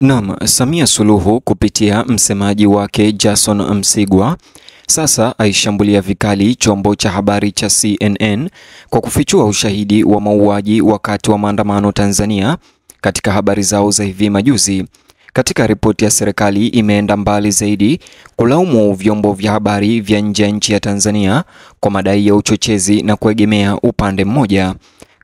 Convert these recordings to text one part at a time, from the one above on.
Naam, Samia Suluhu kupitia msemaji wake Gerson Msigwa sasa aishambulia vikali chombo cha habari cha CNN kwa kufichua ushahidi wa mauaji wakati wa maandamano Tanzania katika habari zao za hivi majuzi. Katika ripoti ya serikali imeenda mbali zaidi kulaumu vyombo vya habari vya nje ya nchi ya Tanzania kwa madai ya uchochezi na kuegemea upande mmoja.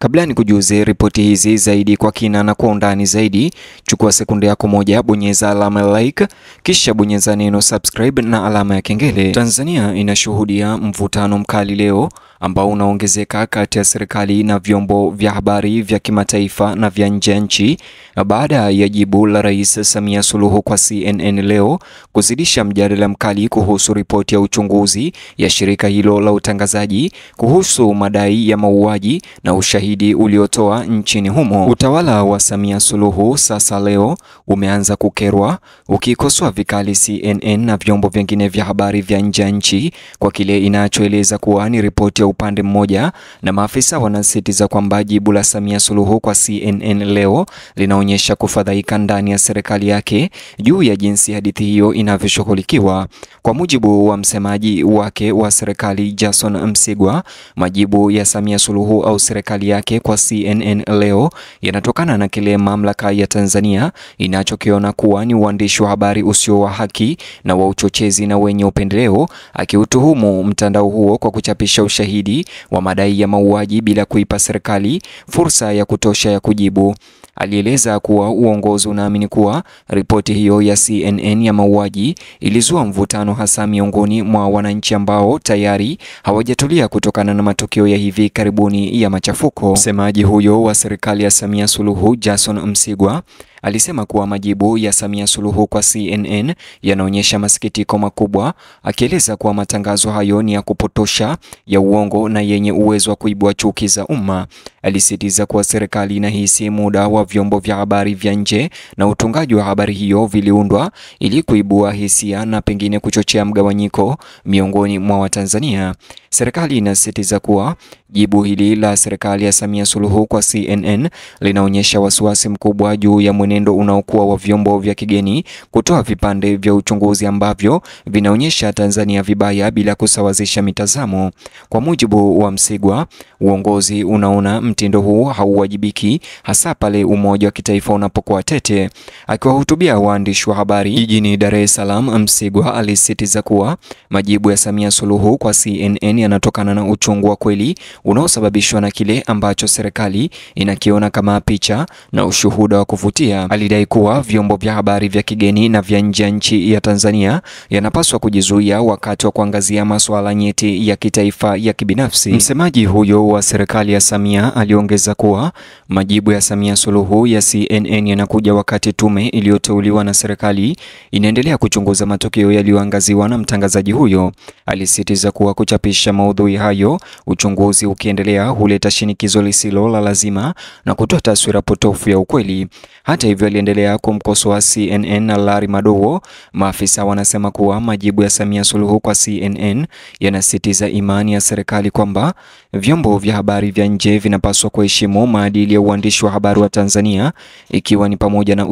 Kabla ni kujuze ripoti hizi zaidi kwa kina na kwa undani zaidi, chukua sekunde yako moja, bonyeza alama ya like, kisha bonyeza neno subscribe na alama ya kengele. Tanzania inashuhudia mvutano mkali leo ambao unaongezeka kati ya serikali na vyombo vya habari vya kimataifa na vya nje ya nchi baada ya jibu la Rais Samia Suluhu kwa CNN leo kuzidisha mjadala mkali kuhusu ripoti ya uchunguzi ya shirika hilo la utangazaji kuhusu madai ya mauaji na ushahidi uliotoa nchini humo. Utawala wa Samia Suluhu sasa leo umeanza kukerwa ukikosoa vikali CNN na vyombo vingine vya habari vya nje ya nchi kwa kile inachoeleza kuwa ni ripoti ya upande mmoja, na maafisa wanasisitiza kwamba jibu la Samia Suluhu kwa CNN leo linaonyesha kufadhaika ndani ya serikali yake juu ya jinsi hadithi hiyo inavyoshughulikiwa. Kwa mujibu wa msemaji wake wa serikali Gerson Msigwa, majibu ya Samia Suluhu au serikali yake kwa CNN leo yanatokana na kile mamlaka ya Tanzania inachokiona kuwa ni uandishi wa habari usio wa haki na wa uchochezi na wenye upendeleo, akiutuhumu mtandao huo kwa kuchapisha ushahidi wa madai ya mauaji bila kuipa serikali fursa ya kutosha ya kujibu. Alieleza kuwa uongozi unaamini kuwa ripoti hiyo ya CNN ya mauaji ilizua mvutano hasa miongoni mwa wananchi ambao tayari hawajatulia kutokana na matukio ya hivi karibuni ya machafuko. Msemaji huyo wa serikali ya Samia Suluhu, Gerson Msigwa, alisema kuwa majibu ya Samia Suluhu kwa CNN yanaonyesha masikitiko makubwa, akieleza kuwa matangazo hayo ni ya kupotosha, ya uongo na yenye uwezo wa kuibua chuki za umma. Alisisitiza kuwa serikali inahisi muda wa vyombo vya habari vya nje na utungaji wa habari hiyo viliundwa ili kuibua hisia na pengine kuchochea mgawanyiko miongoni mwa Watanzania. Serikali inasisitiza kuwa jibu hili la serikali ya Samia Suluhu kwa CNN linaonyesha wasiwasi mkubwa juu ya mwenendo unaokuwa wa vyombo vya kigeni kutoa vipande vya uchunguzi ambavyo vinaonyesha Tanzania vibaya bila kusawazisha mitazamo. Kwa mujibu wa Msigwa, uongozi unaona mtindo huu hauwajibiki hasa pale umoja wa kitaifa unapokuwa tete. Akiwahutubia waandishi wa habari jijini Dar es Salaam, Msigwa alisisitiza kuwa majibu ya Samia Suluhu kwa CNN yanatokana na uchungu wa kweli unaosababishwa na kile ambacho serikali inakiona kama picha na ushuhuda wa kuvutia. Alidai kuwa vyombo vya habari vya kigeni na vya nje ya nchi ya Tanzania yanapaswa kujizuia wakati wa kuangazia masuala nyeti ya kitaifa ya kibinafsi. Msemaji huyo wa serikali ya Samia aliongeza kuwa majibu ya Samia Suluhu ya CNN yanakuja wakati tume iliyoteuliwa na serikali inaendelea kuchunguza matokeo yaliyoangaziwa na mtangazaji huyo. Alisisitiza kuwa kuchapisha maudhui hayo, uchunguzi ukiendelea, huleta shinikizo lisilo la lazima na kutoa taswira potofu ya ukweli. Hata hivyo, aliendelea kumkosoa CNN na Larry Madowo. Maafisa wanasema kuwa majibu ya Samia Suluhu kwa CNN yanasisitiza imani ya serikali kwamba vyombo vya habari vya nje vinapaswa kuheshimu maadili ya uandishi wa habari wa Tanzania, ikiwa ni pamoja na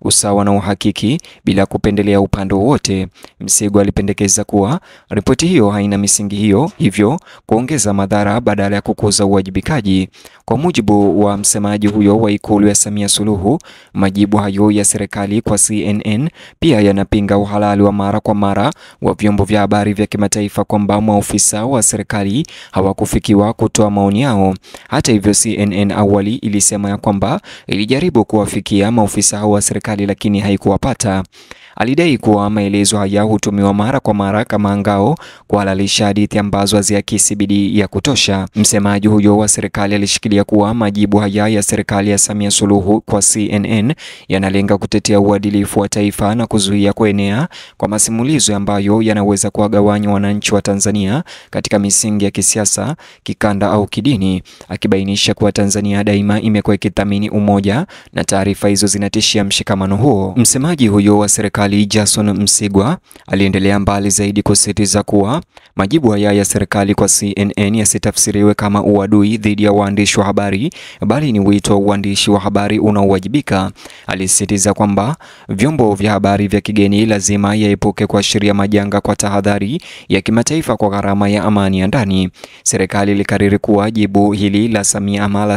usawa na uhakiki bila kupendelea upande wowote. Msigwa alipendekeza kuwa ripoti hiyo haina misingi hiyo, hivyo kuongeza madhara badala ya kukuza uwajibikaji. Kwa mujibu wa msemaji huyo wa Ikulu ya Samia Suluhu, majibu hayo ya serikali kwa CNN pia yanapinga uhalali wa mara kwa mara wa vyombo vya habari vya kimataifa kwamba maofisa wa serikali hawakufikiwa kutoa maoni yao. Hata hivyo, CNN awali ilisema ya kwamba ilijaribu kuwafikia maofisa hao wa serikali lakini haikuwapata. Alidai kuwa maelezo haya hutumiwa mara kwa mara kama ngao kuhalalisha hadithi ambazo haziakisi bidii ya kutosha. Msemaji huyo wa serikali alishikilia kuwa majibu haya ya serikali ya Samia Suluhu kwa CNN yanalenga kutetea uadilifu wa taifa na kuzuia kuenea kwa masimulizo ambayo yanaweza kuwagawanya wananchi wa Tanzania katika misingi ya kisiasa, kikanda au kidini, akibainisha kuwa Tanzania daima imekuwa ikithamini umoja na taarifa hizo zinatishia mshikamano huo. Msemaji huyo wa serikali Gerson Msigwa aliendelea mbali zaidi kusisitiza kuwa Majibu haya ya serikali kwa CNN yasitafsiriwe kama uadui dhidi ya waandishi wa habari, bali ni wito wa uandishi wa habari unaowajibika. Alisisitiza kwamba vyombo vya habari vya kigeni lazima yaepuke kuashiria majanga kwa tahadhari ya kimataifa kwa gharama ya amani ya ndani. Serikali ilikariri kuwa jibu hili la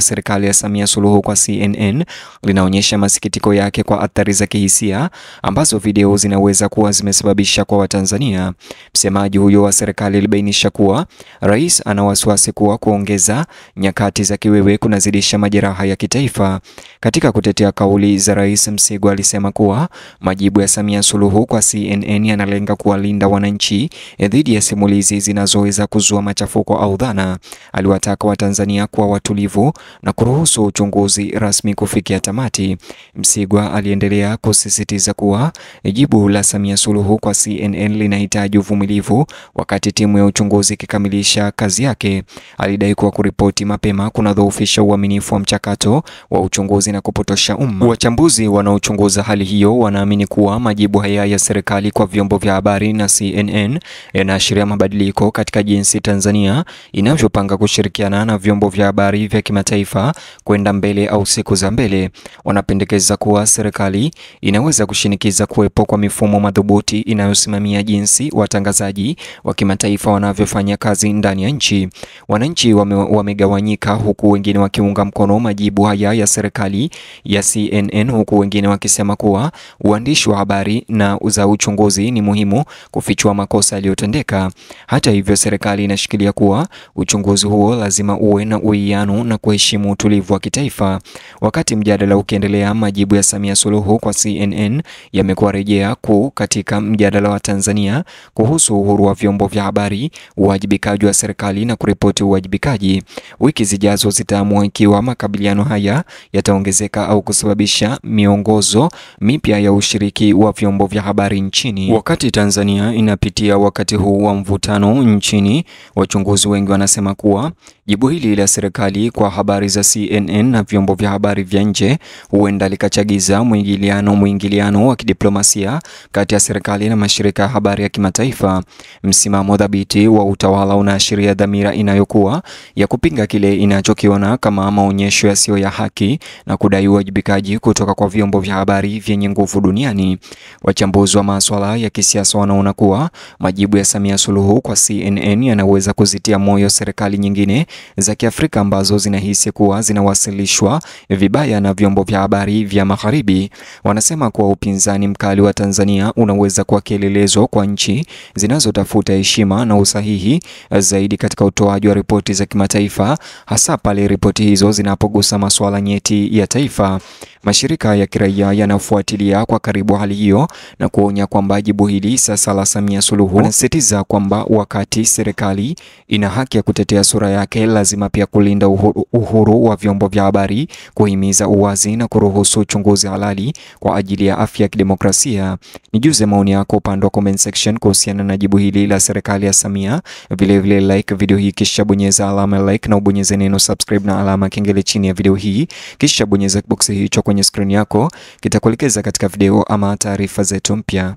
serikali ya Samia Suluhu kwa CNN linaonyesha masikitiko yake kwa athari za kihisia ambazo video zinaweza kuwa zimesababisha kwa Watanzania. Msemaji huyo wa serikali alibainisha kuwa rais ana wasiwasi kuwa kuongeza nyakati za kiwewe kunazidisha majeraha ya kitaifa. Katika kutetea kauli za Rais Msigwa alisema kuwa majibu ya Samia Suluhu kwa CNN yanalenga kuwalinda wananchi dhidi ya simulizi zinazoweza kuzua machafuko au dhana. Aliwataka Watanzania kuwa watulivu na kuruhusu uchunguzi rasmi kufikia tamati. Msigwa aliendelea kusisitiza kuwa jibu la Samia Suluhu kwa CNN linahitaji uvumilivu wakati timu ya uchunguzi ikikamilisha kazi yake. Alidai kuwa kuripoti mapema kunadhoofisha uaminifu wa mchakato wa uchunguzi na kupotosha umma. Wachambuzi wanaochunguza hali hiyo wanaamini kuwa majibu haya ya serikali kwa vyombo vya habari na CNN yanaashiria mabadiliko katika jinsi Tanzania inavyopanga kushirikiana na vyombo vya habari vya kimataifa kwenda mbele au siku za mbele. Wanapendekeza kuwa serikali inaweza kushinikiza kuwepo kwa mifumo madhubuti inayosimamia jinsi watangazaji wa kimataifa wanavyofanya kazi ndani ya nchi. Wananchi wamegawanyika, huku wengine wakiunga mkono majibu haya ya serikali ya CNN, huku wengine wakisema kuwa uandishi wa habari na za uchunguzi ni muhimu kufichua makosa yaliyotendeka. Hata hivyo, serikali inashikilia kuwa uchunguzi huo lazima uwe na uwiano na kuheshimu utulivu wa kitaifa. Wakati mjadala ukiendelea, majibu ya Samia Suluhu kwa CNN yamekuwa rejea kuu katika mjadala wa Tanzania kuhusu uhuru wa vyombo vya habari, uwajibikaji wa serikali na kuripoti uwajibikaji. Wiki zijazo zitaamua ikiwa makabiliano haya yataongezeka au kusababisha miongozo mipya ya ushiriki wa vyombo vya habari nchini. Wakati Tanzania inapitia wakati huu wa mvutano nchini, wachunguzi wengi wanasema kuwa jibu hili la serikali kwa habari za CNN na vyombo vya habari vya nje huenda likachagiza mwingiliano wa kidiplomasia kati ya serikali na mashirika ya habari ya kimataifa. Msimamo dhabiti wa utawala unaashiria dhamira inayokuwa ya kupinga kile inachokiona kama maonyesho yasiyo ya haki na kudai uwajibikaji kutoka kwa vyombo vya habari vyenye nguvu duniani. Wachambuzi wa masuala ya kisiasa wanaona kuwa majibu ya Samia Suluhu kwa CNN yanaweza kuzitia moyo serikali nyingine za Kiafrika ambazo zinahisi kuwa zinawasilishwa vibaya na vyombo vya habari vya Magharibi. Wanasema kuwa upinzani mkali wa Tanzania unaweza kuwa kielelezo kwa nchi zinazotafuta heshima na usahihi zaidi katika utoaji wa ripoti za kimataifa, hasa pale ripoti hizo zinapogusa masuala nyeti ya taifa. Mashirika ya kiraia yanafuatilia kwa karibu hali hiyo na kuonya kwamba jibu hili sasa la Samia Suluhu linasisitiza kwamba wakati serikali ina haki ya kutetea sura yake, lazima pia kulinda uhuru wa vyombo vya habari, kuhimiza uwazi na kuruhusu uchunguzi halali kwa ajili ya afya ya kidemokrasia. Nijuze maoni yako upande wa comment section kuhusiana na jibu hili la serikali ya Samia. Vile like video hii, kisha bonyeza alama ya like na ubonyeze neno subscribe na alama kengele chini ya video hii, kisha bonyeza box hicho kwenye screen yako, kitakuelekeza katika video ama taarifa zetu mpya.